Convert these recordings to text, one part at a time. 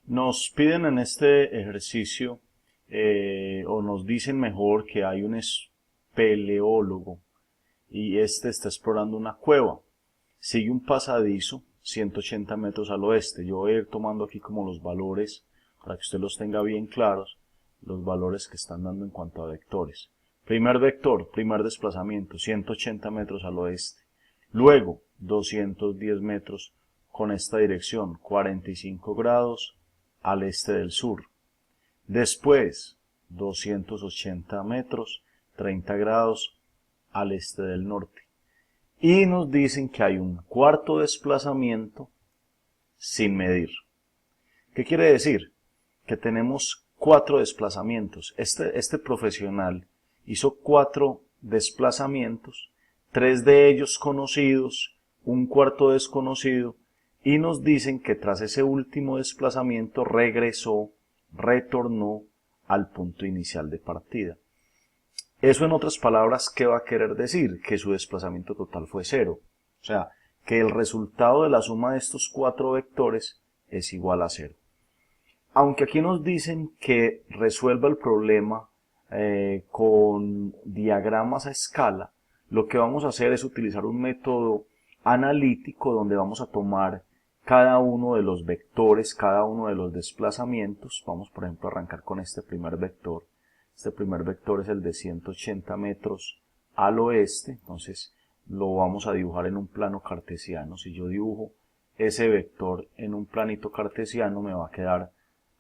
Nos piden en este ejercicio, o nos dicen mejor que hay un espeleólogo y este está explorando una cueva. Sigue un pasadizo, 180 metros al oeste. Yo voy a ir tomando aquí como los valores, para que usted los tenga bien claros, los valores que están dando en cuanto a vectores. Primer vector, primer desplazamiento, 180 metros al oeste. Luego, 210 metros con esta dirección, 45 grados al este del sur. Después, 280 metros, 30 grados al este del norte. Y nos dicen que hay un cuarto desplazamiento sin medir. ¿Qué quiere decir? Que tenemos 4 desplazamientos. Este profesional hizo 4 desplazamientos, 3 de ellos conocidos, un cuarto desconocido, y nos dicen que tras ese último desplazamiento retornó al punto inicial de partida. Eso, en otras palabras, ¿qué va a querer decir? Que su desplazamiento total fue 0. O sea, que el resultado de la suma de estos 4 vectores es igual a 0. Aunque aquí nos dicen que resuelva el problema con diagramas a escala, lo que vamos a hacer es utilizar un método analítico donde vamos a tomar cada uno de los vectores, cada uno de los desplazamientos. Vamos, por ejemplo, a arrancar con este primer vector. Este primer vector es el de 180 metros al oeste, entonces lo vamos a dibujar en un plano cartesiano. Si yo dibujo ese vector en un planito cartesiano, me va a quedar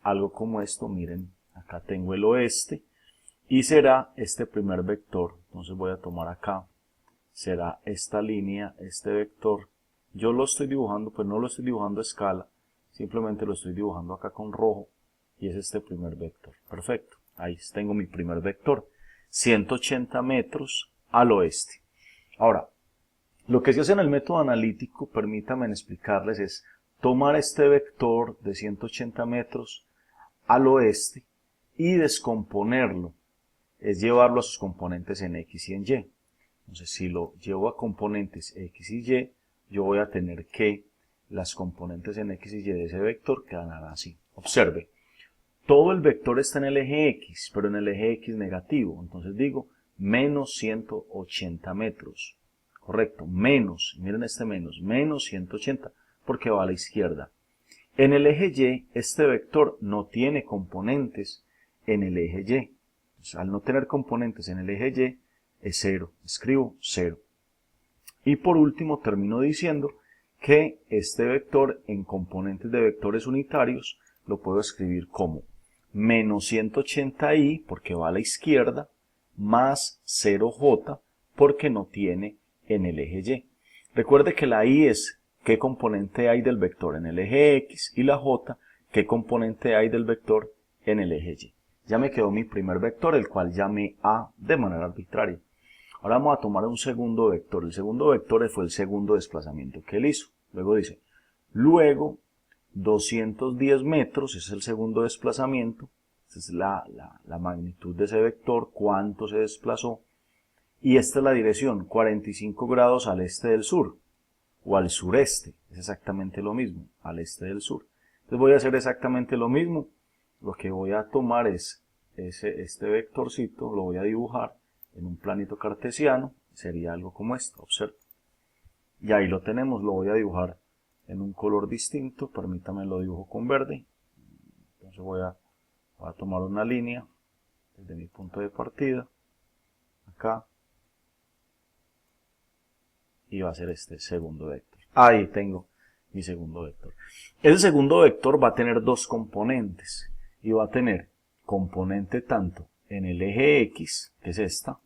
algo como esto. Miren, acá tengo el oeste y será este primer vector. Entonces voy a tomar acá, será esta línea, este vector. Yo lo estoy dibujando, pues no lo estoy dibujando a escala, simplemente lo estoy dibujando acá con rojo y es este primer vector. Perfecto, ahí tengo mi primer vector, 180 metros al oeste. Ahora, lo que se hace en el método analítico, permítanme explicarles, es tomar este vector de 180 metros al oeste y descomponerlo, es llevarlo a sus componentes en X y en Y. Entonces, si lo llevo a componentes X y Y, yo voy a tener que las componentes en X y Y de ese vector quedarán así. Observe, todo el vector está en el eje X, pero en el eje X negativo. Entonces digo, menos 180 metros. Correcto, menos, miren este menos 180, porque va a la izquierda. En el eje Y, este vector no tiene componentes en el eje Y. Entonces, al no tener componentes en el eje Y, es 0. Escribo 0. Y por último, termino diciendo que este vector en componentes de vectores unitarios lo puedo escribir como menos 180i, porque va a la izquierda, más 0j, porque no tiene en el eje Y. Recuerde que la i es qué componente hay del vector en el eje X y la j, qué componente hay del vector en el eje Y. Ya me quedó mi primer vector, el cual llamé A de manera arbitraria. Ahora vamos a tomar un segundo vector. El segundo vector fue el segundo desplazamiento que él hizo. Luego dice, luego 210 metros, ese es el segundo desplazamiento. Esta es la magnitud de ese vector, cuánto se desplazó. Y esta es la dirección, 45 grados al este del sur, o al sureste. Es exactamente lo mismo, al este del sur. Entonces voy a hacer exactamente lo mismo. Lo que voy a tomar es este vectorcito, lo voy a dibujar en un planito cartesiano, sería algo como esto, observa. Y ahí lo tenemos, lo voy a dibujar en un color distinto, permítame lo dibujo con verde. Entonces voy a tomar una línea desde mi punto de partida, acá, y va a ser este segundo vector. Ahí tengo mi segundo vector. El segundo vector va a tener dos componentes, y va a tener componente tanto en el eje X, que es esta,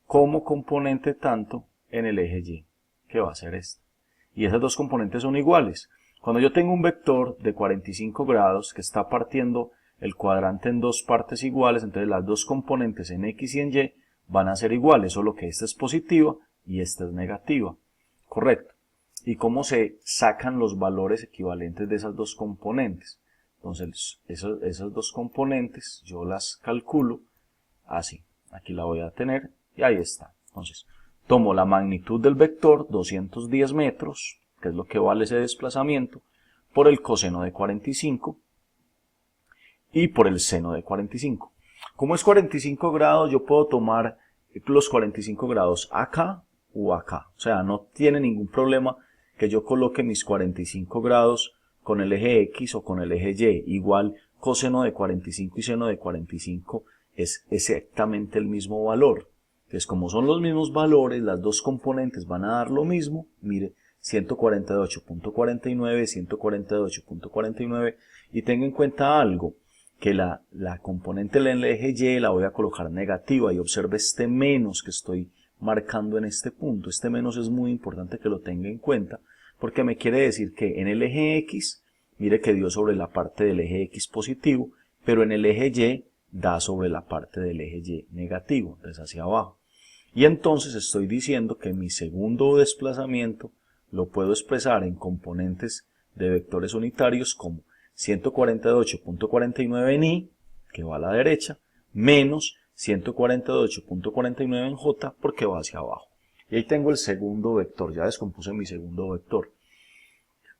como componente tanto en el eje Y, que va a ser esta. Y esas dos componentes son iguales. Cuando yo tengo un vector de 45 grados que está partiendo el cuadrante en dos partes iguales, entonces las dos componentes en X y en Y van a ser iguales, solo que esta es positiva y esta es negativa. Correcto. ¿Y cómo se sacan los valores equivalentes de esas dos componentes? Entonces, esas dos componentes yo las calculo así. Aquí la voy a tener y ahí está. Entonces, tomo la magnitud del vector, 210 metros, que es lo que vale ese desplazamiento, por el coseno de 45. y por el seno de 45. Como es 45 grados, yo puedo tomar los 45 grados acá o acá. O sea, no tiene ningún problema que yo coloque mis 45 grados con el eje X o con el eje Y. Igual coseno de 45 y seno de 45 es exactamente el mismo valor. Entonces, como son los mismos valores, las dos componentes van a dar lo mismo. Mire, 148.49, 148.49. Y tenga en cuenta algo, que la componente del eje Y la voy a colocar negativa. Y observe este menos que estoy marcando en este punto. Este menos es muy importante que lo tenga en cuenta, porque me quiere decir que en el eje X, mire que dio sobre la parte del eje X positivo, pero en el eje Y da sobre la parte del eje Y negativo, entonces hacia abajo. Y entonces estoy diciendo que mi segundo desplazamiento lo puedo expresar en componentes de vectores unitarios como 148.49 en Y, que va a la derecha, menos 148.49 en J, porque va hacia abajo. Y ahí tengo el segundo vector, ya descompuse mi segundo vector.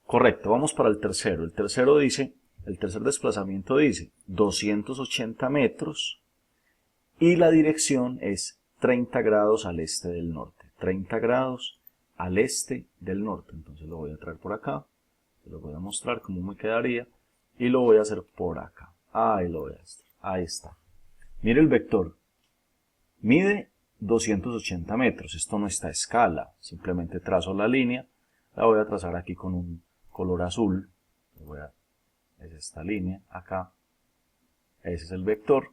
Correcto, vamos para el tercero. El tercer desplazamiento dice 280 metros y la dirección es 30 grados al este del norte. 30 grados al este del norte. Entonces lo voy a traer por acá. Se lo voy a mostrar cómo me quedaría. Y lo voy a hacer por acá. Ahí lo voy a hacer. Ahí está. Mire el vector. Mide 280 metros. Esto no está a escala. Simplemente trazo la línea. La voy a trazar aquí con un color azul. Es esta línea acá. Ese es el vector.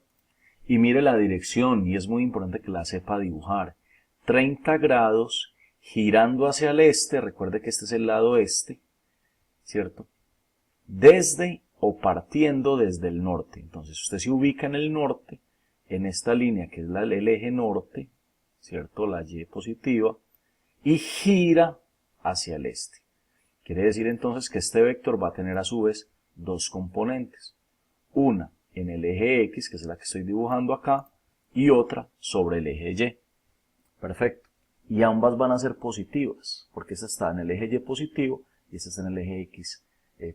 Y mire la dirección, y es muy importante que la sepa dibujar. 30 grados girando hacia el este, recuerde que este es el lado este, ¿cierto? Desde o partiendo desde el norte. Entonces usted se ubica en el norte, en esta línea que es el eje norte, ¿cierto? La Y positiva, y gira hacia el este. Quiere decir entonces que este vector va a tener a su vez dos componentes. Una en el eje X, que es la que estoy dibujando acá, y otra sobre el eje Y. Perfecto. Y ambas van a ser positivas, porque esta está en el eje Y positivo y esta está en el eje X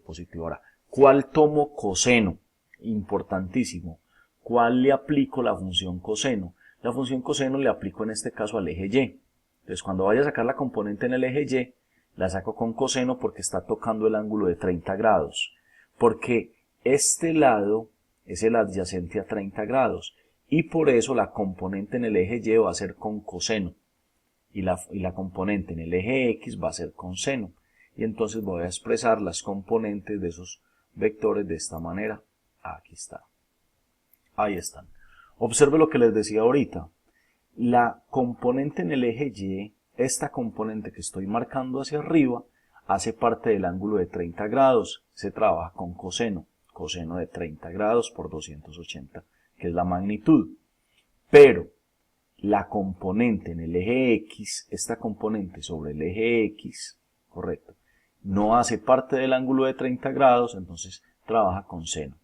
positivo. Ahora, ¿cuál tomo coseno? Importantísimo. ¿Cuál le aplico la función coseno? La función coseno le aplico en este caso al eje Y. Entonces, cuando vaya a sacar la componente en el eje Y, la saco con coseno porque está tocando el ángulo de 30 grados. Porque este lado es el adyacente a 30 grados y por eso la componente en el eje Y va a ser con coseno y la componente en el eje X va a ser con seno. Y entonces voy a expresar las componentes de esos vectores de esta manera. Aquí está. Ahí están. Observe lo que les decía ahorita. La componente en el eje Y, esta componente que estoy marcando hacia arriba, hace parte del ángulo de 30 grados. Se trabaja con coseno. Coseno de 30 grados por 280, que es la magnitud. Pero la componente en el eje X, esta componente sobre el eje X, correcto, no hace parte del ángulo de 30 grados, entonces trabaja con seno.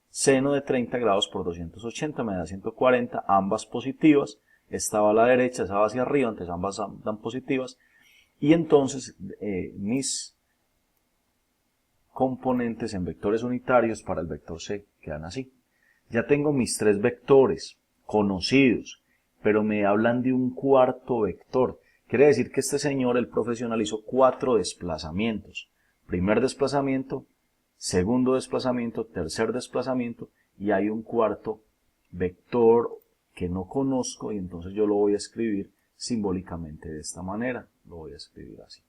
Seno de 30 grados por 280 me da 140, ambas positivas. Esta va a la derecha, esa va hacia arriba, entonces ambas dan positivas. Y entonces mis componentes en vectores unitarios para el vector C quedan así. Ya tengo mis tres vectores conocidos, pero me hablan de un cuarto vector. Quiere decir que este señor, el profesional, hizo 4 desplazamientos. Primer desplazamiento, segundo desplazamiento, tercer desplazamiento, y hay un cuarto vector que no conozco y entonces yo lo voy a escribir simbólicamente de esta manera. Lo voy a escribir así.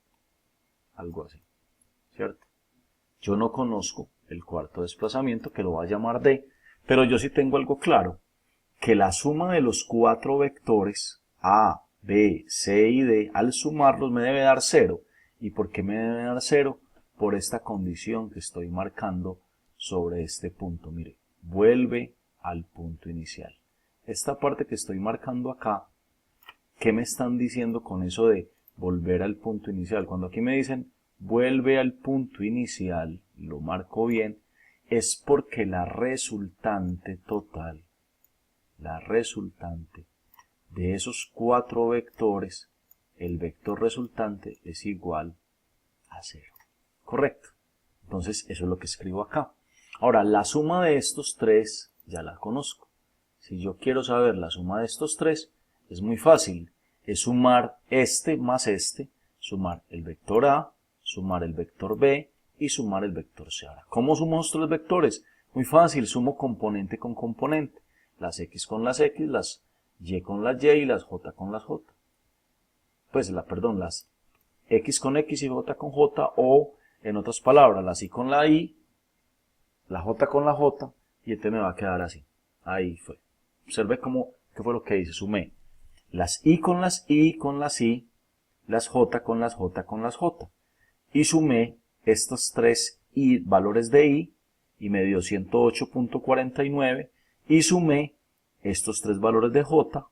Algo así, ¿cierto? Yo no conozco el cuarto desplazamiento, que lo voy a llamar D, pero yo sí tengo algo claro, que la suma de los 4 vectores A, B, C y D, al sumarlos me debe dar 0. ¿Y por qué me debe dar 0? Por esta condición que estoy marcando sobre este punto. Mire, vuelve al punto inicial. Esta parte que estoy marcando acá, ¿qué me están diciendo con eso de volver al punto inicial? Cuando aquí me dicen vuelve al punto inicial, lo marco bien, es porque la resultante total, la resultante de esos 4 vectores, el vector resultante es igual a 0. Correcto. Entonces eso es lo que escribo acá. Ahora, la suma de estos tres ya la conozco. Si yo quiero saber la suma de estos tres, es muy fácil. Es sumar este más este, sumar el vector A, sumar el vector B y sumar el vector C. Ahora, ¿cómo sumo estos tres vectores? Muy fácil, sumo componente con componente. Las X con las X, las Y con las Y y las J con las J. Pues, las X con X y J con J, o en otras palabras, la Y con la Y, la J con la J, y este me va a quedar así. Ahí fue. Observe qué fue lo que hice. Sumé las Y con las Y con las Y, las J con las J con las J. Y sumé estos tres valores de y me dio 108.49. Y sumé estos tres valores de J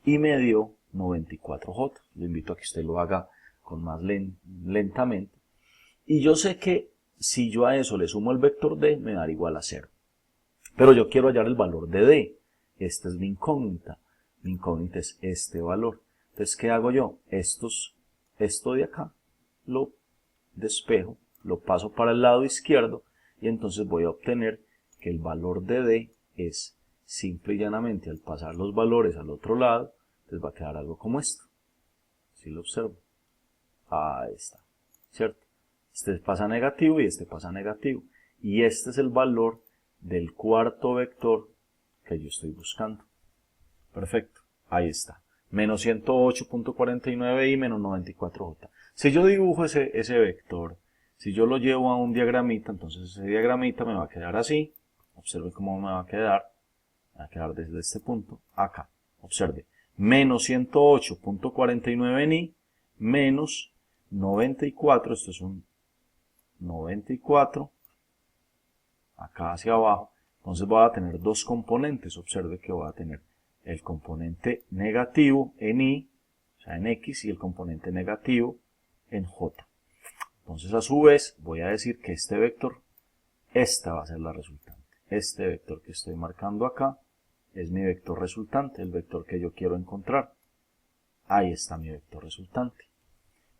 y me dio 94J. Lo invito a que usted lo haga con más lentamente. Y yo sé que si yo a eso le sumo el vector D, me da igual a 0. Pero yo quiero hallar el valor de D. Esta es mi incógnita. Mi incógnita es este valor. Entonces, ¿qué hago yo? Esto de acá lo despejo, lo paso para el lado izquierdo y entonces voy a obtener que el valor de D es simple y llanamente, al pasar los valores al otro lado, les va a quedar algo como esto. Si lo observo. Ahí está. ¿Cierto? Este pasa negativo y este pasa negativo. Y este es el valor del cuarto vector que yo estoy buscando. Perfecto. Ahí está. Menos 108.49 y menos 94J. Si yo dibujo ese vector, si yo lo llevo a un diagramita, entonces ese diagramita me va a quedar así. Observe cómo me va a quedar. Me va a quedar desde este punto acá. Observe. Menos 108.49 en Y, menos 94, esto es un 94, acá hacia abajo. Entonces voy a tener dos componentes. Observe que voy a tener el componente negativo en Y, o sea en X, y el componente negativo en J. Entonces a su vez voy a decir que este vector, esta va a ser la resultante. Este vector que estoy marcando acá es mi vector resultante, el vector que yo quiero encontrar. Ahí está mi vector resultante.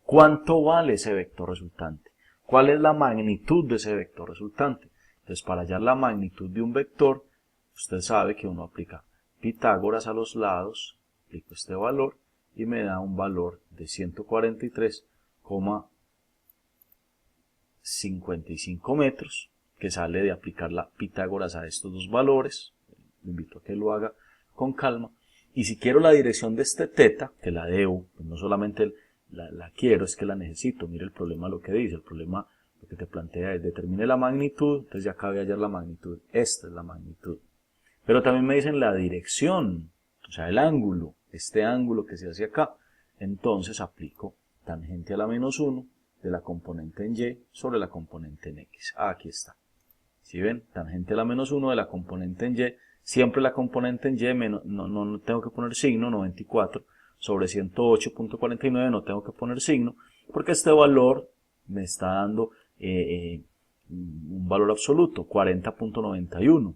¿Cuánto vale ese vector resultante? ¿Cuál es la magnitud de ese vector resultante? Entonces, para hallar la magnitud de un vector, usted sabe que uno aplica Pitágoras a los lados, aplico este valor y me da un valor de 143,55 metros, que sale de aplicar la Pitágoras a estos dos valores. Le invito a que lo haga con calma. Y si quiero la dirección de este teta, que la debo, pues no solamente la quiero, es que la necesito. Mire el problema lo que dice. El problema lo que te plantea es determine la magnitud, entonces ya cabe hallar la magnitud. Esta es la magnitud. Pero también me dicen la dirección, o sea el ángulo, este ángulo que se hace acá. Entonces aplico tangente a la menos 1 de la componente en Y sobre la componente en X. Aquí está. ¿Sí ven? Tangente a la menos 1 de la componente en Y. Siempre la componente en Y, no tengo que poner signo, 94 sobre 108.49 no tengo que poner signo, porque este valor me está dando un valor absoluto, 40.91.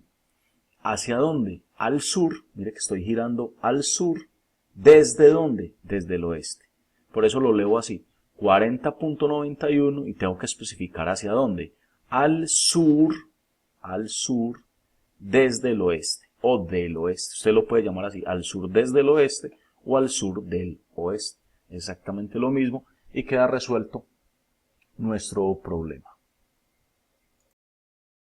¿Hacia dónde? Al sur. Mire que estoy girando al sur. ¿Desde dónde? Desde el oeste. Por eso lo leo así. 40.91 y tengo que especificar hacia dónde. Al sur, desde el oeste o del oeste. Usted lo puede llamar así, al sur desde el oeste o al sur del oeste. Exactamente lo mismo y queda resuelto nuestro problema.